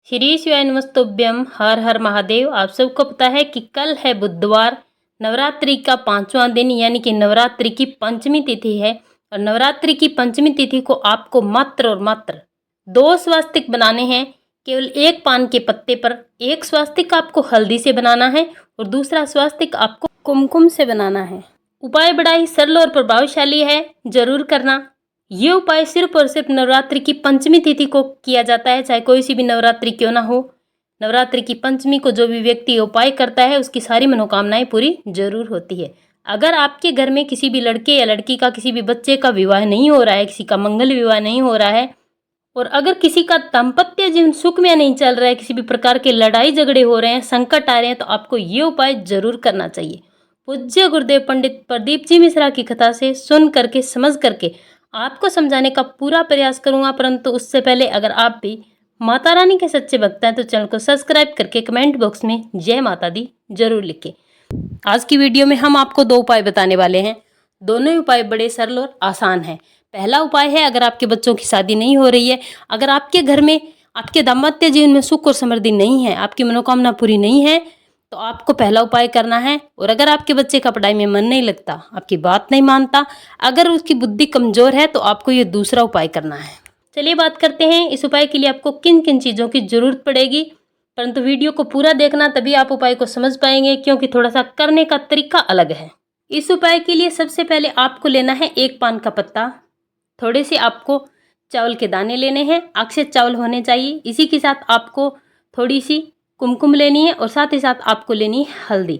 श्री शिवाय नमस्तुभ्यम। हर हर महादेव। आप सबको पता है कि कल है बुधवार, नवरात्रि का 5वां दिन, यानी कि नवरात्रि की पंचमी तिथि है। और नवरात्रि की पंचमी तिथि को आपको मात्र और मात्र 2 स्वास्तिक बनाने हैं। केवल एक पान के पत्ते पर एक स्वास्तिक आपको हल्दी से बनाना है और दूसरा स्वास्तिक आपको कुमकुम से बनाना है। उपाय बड़ा ही सरल और प्रभावशाली है, जरूर करना। ये उपाय सिर्फ और सिर्फ नवरात्रि की पंचमी तिथि को किया जाता है, चाहे कोई सी भी नवरात्रि क्यों ना हो। नवरात्रि की पंचमी को जो भी व्यक्ति उपाय करता है उसकी सारी मनोकामनाएं पूरी जरूर होती है। अगर आपके घर में किसी भी लड़के या लड़की का, किसी भी बच्चे का विवाह नहीं हो रहा है, किसी का मंगल विवाह नहीं हो रहा है, और अगर किसी का दाम्पत्य जीवन सुखमय नहीं चल रहा है, किसी भी प्रकार के लड़ाई झगड़े हो रहे हैं, संकट आ रहे हैं, तो आपको ये उपाय जरूर करना चाहिए। पूज्य गुरुदेव पंडित प्रदीप जी मिश्रा की कथा से सुन करके, समझ करके आपको समझाने का पूरा प्रयास करूंगा। परंतु उससे पहले अगर आप भी माता रानी के सच्चे भक्त हैं तो चैनल को सब्सक्राइब करके कमेंट बॉक्स में जय माता दी जरूर लिखें। आज की वीडियो में हम आपको 2 उपाय बताने वाले हैं। दोनों ही उपाय बड़े सरल और आसान हैं। पहला उपाय है, अगर आपके बच्चों की शादी नहीं हो रही है, अगर आपके घर में, आपके दाम्पत्य जीवन में सुख और समृद्धि नहीं है, आपकी मनोकामना पूरी नहीं है, तो आपको पहला उपाय करना है। और अगर आपके बच्चे का पढ़ाई में मन नहीं लगता, आपकी बात नहीं मानता, अगर उसकी बुद्धि कमजोर है, तो आपको ये दूसरा उपाय करना है। चलिए बात करते हैं इस उपाय के लिए आपको किन किन चीज़ों की जरूरत पड़ेगी। परंतु वीडियो को पूरा देखना, तभी आप उपाय को समझ पाएंगे, क्योंकि थोड़ा सा करने का तरीका अलग है। इस उपाय के लिए सबसे पहले आपको लेना है 1 पान का पत्ता। थोड़े से आपको चावल के दाने लेने हैं, अक्षत चावल होने चाहिए। इसी के साथ आपको थोड़ी सी कुमकुम लेनी है और साथ ही साथ आपको लेनी है हल्दी।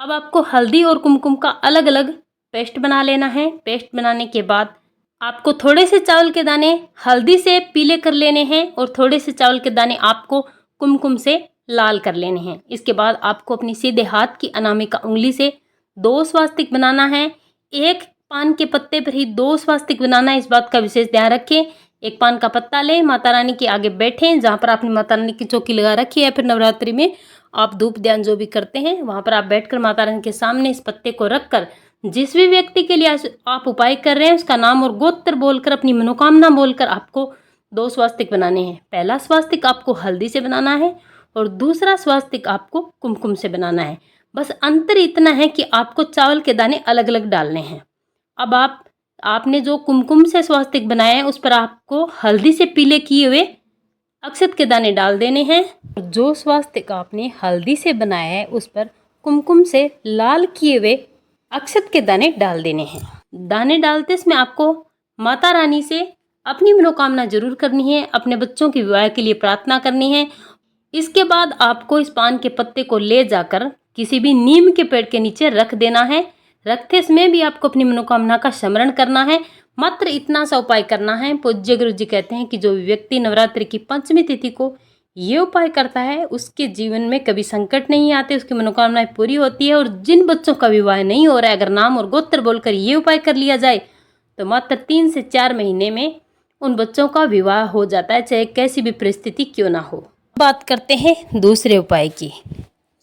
अब आपको हल्दी और कुमकुम का अलग अलग पेस्ट बना लेना है। पेस्ट बनाने के बाद आपको थोड़े से चावल के दाने हल्दी से पीले कर लेने हैं और थोड़े से चावल के दाने आपको कुमकुम से लाल कर लेने हैं। इसके बाद आपको अपनी सीधे हाथ की अनामिका उंगली से 2 स्वास्तिक बनाना है। 1 पान के पत्ते पर ही 2 स्वास्तिक बनाना है, इस बात का विशेष ध्यान रखें। 1 पान का पत्ता लें, माता रानी के आगे बैठें, जहाँ पर आपने माता रानी की चौकी लगा रखी है। फिर नवरात्रि में आप धूप ध्यान जो भी करते हैं, वहाँ पर आप बैठकर माता रानी के सामने इस पत्ते को रखकर जिस भी व्यक्ति के लिए आप उपाय कर रहे हैं उसका नाम और गोत्र बोलकर, अपनी मनोकामना बोलकर आपको 2 स्वास्तिक बनाने हैं। पहला स्वास्तिक आपको हल्दी से बनाना है और दूसरा स्वास्तिक आपको कुमकुम से बनाना है। बस अंतर इतना है कि आपको चावल के दाने अलग अलग डालने हैं। अब आपने जो कुमकुम से स्वास्तिक बनाया है उस पर आपको हल्दी से पीले किए हुए अक्षत के दाने डाल देने हैं। जो स्वास्तिक आपने हल्दी से बनाया है उस पर कुमकुम से लाल किए हुए अक्षत के दाने डाल देने हैं। दाने डालते इसमें आपको माता रानी से अपनी मनोकामना जरूर करनी है, अपने बच्चों के विवाह के लिए प्रार्थना करनी है। इसके बाद आपको इस पान के पत्ते को ले जाकर किसी भी नीम के पेड़ के नीचे रख देना है। रखते समय भी आपको अपनी मनोकामना का स्मरण करना है। मात्र इतना सा उपाय करना है। पूज्य गुरु जी कहते हैं कि जो व्यक्ति नवरात्रि की पंचमी तिथि को ये उपाय करता है उसके जीवन में कभी संकट नहीं आते, उसकी मनोकामनाएं पूरी होती है। और जिन बच्चों का विवाह नहीं हो रहा है, अगर नाम और गोत्र बोलकर ये उपाय कर लिया जाए तो मात्र 3 से 4 महीने में उन बच्चों का विवाह हो जाता है, चाहे कैसी भी परिस्थिति क्यों ना हो। बात करते हैं दूसरे उपाय की।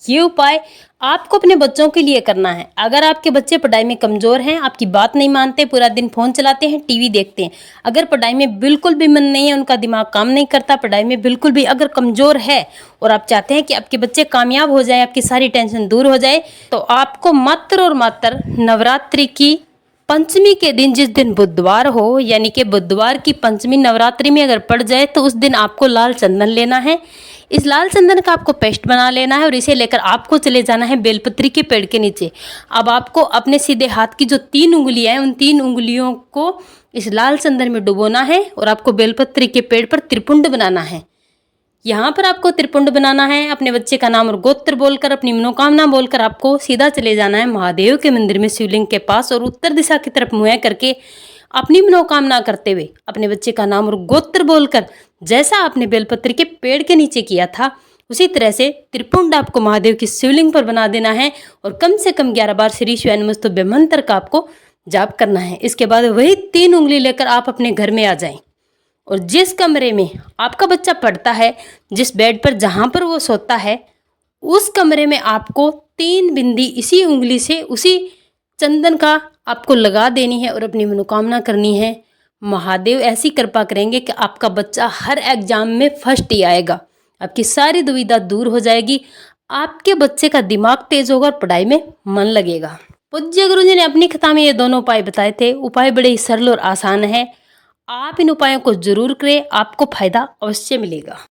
ये उपाय आपको अपने बच्चों के लिए करना है। अगर आपके बच्चे पढ़ाई में कमज़ोर हैं, आपकी बात नहीं मानते, पूरा दिन फ़ोन चलाते हैं, टीवी देखते हैं, अगर पढ़ाई में बिल्कुल भी मन नहीं है, उनका दिमाग काम नहीं करता, पढ़ाई में बिल्कुल भी अगर कमज़ोर है और आप चाहते हैं कि आपके बच्चे कामयाब हो जाए, आपकी सारी टेंशन दूर हो जाए, तो आपको मात्र और मात्र नवरात्रि की पंचमी के दिन, जिस दिन बुधवार हो, यानी कि बुधवार की पंचमी नवरात्रि में अगर पड़ जाए, तो उस दिन आपको लाल चंदन लेना है। इस लाल चंदन का आपको पेस्ट बना लेना है और इसे लेकर आपको चले जाना है बेलपत्री के पेड़ के नीचे। अब आपको अपने सीधे हाथ की जो 3 उंगलियां हैं, उन 3 उंगलियों को इस लाल चंदन में डुबोना है और आपको बेलपत्री के पेड़ पर त्रिपुंड बनाना है। यहाँ पर आपको त्रिपुंड बनाना है। अपने बच्चे का नाम और गोत्र बोलकर, अपनी मनोकामना बोलकर आपको सीधा चले जाना है महादेव के मंदिर में, शिवलिंग के पास, और उत्तर दिशा की तरफ मुँह करके अपनी मनोकामना करते हुए अपने बच्चे का नाम और गोत्र बोलकर, जैसा आपने बेलपत्री के पेड़ के नीचे किया था उसी तरह से त्रिपुंड आपको महादेव की शिवलिंग पर बना देना है और कम से कम 11 बार श्री शिवाय नमस्तुभ्यम मंत्र का आपको जाप करना है। इसके बाद वही 3 उंगली लेकर आप अपने घर में आ जाएं और जिस कमरे में आपका बच्चा पढ़ता है, जिस बेड पर जहाँ पर वो सोता है, उस कमरे में आपको 3 बिंदी इसी उंगली से उसी चंदन का आपको लगा देनी है और अपनी मनोकामना करनी है। महादेव ऐसी कृपा करेंगे कि आपका बच्चा हर एग्जाम में फर्स्ट ही आएगा। आपकी सारी दुविधा दूर हो जाएगी, आपके बच्चे का दिमाग तेज होगा और पढ़ाई में मन लगेगा। पूज्य गुरुजी ने अपनी कथा में ये दोनों उपाय बताए थे। उपाय बड़े ही सरल और आसान है। आप इन उपायों को जरूर करें, आपको फायदा अवश्य मिलेगा।